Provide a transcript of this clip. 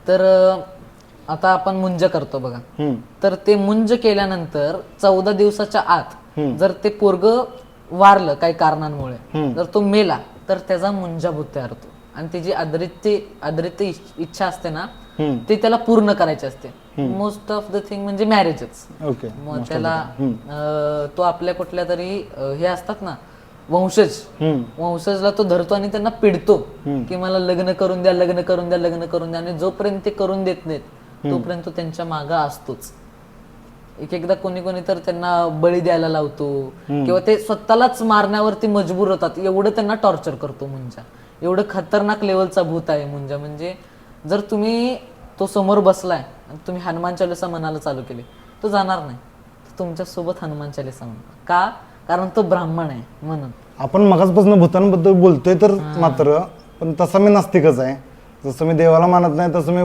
तर आता आपण मुंज करतो बघा. हम्म. तर ते मुंज केल्यानंतर 14 दिवसाच्या आत जर ते पोरग वारलं काही कारणांमुळे, जर तो मेला तर त्याचा मुंजाभूत तयार होतो आणि त्याची अद्रित्य इच्छा असते ना ती त्याला पूर्ण करायची असते. मोस्ट ऑफ द थिंग म्हणजे मॅरेजच. ओके. मग त्याला तो आपल्या कुठल्या तरी हे असतात ना वंशजला तो धरतो आणि त्यांना पिडतो की मला लग्न करून द्या, लग्न करून द्या, लग्न करून द्या. आणि जोपर्यंत ते करून देत नाहीत तोपर्यंत तो त्यांच्या मागा असतोच. एक एकदा कोणी कोणी तर त्यांना बळी द्यायला लावतो किंवा ते स्वतःलाच मारण्यावरती मजबूर होतात. एवढं त्यांना टॉर्चर करतो मुंजा. एवढं खतरनाक लेवलचा भूत आहे मुंजा. म्हणजे जर तुम्ही तो समोर बसलाय आणि तुम्ही हनुमान चालीसा म्हणायला चालू केली तो जाणार नाही. तुमच्या सोबत हनुमान चालीसा म्हणणार का? कारण तो ब्राह्मण आहे म्हणून. आपण मगाचपासून भूतांबद्दल बोलतोय तर मात्र पण तसा मी नास्तिकच आहे. जसं मी देवाला मानत नाही तसं मी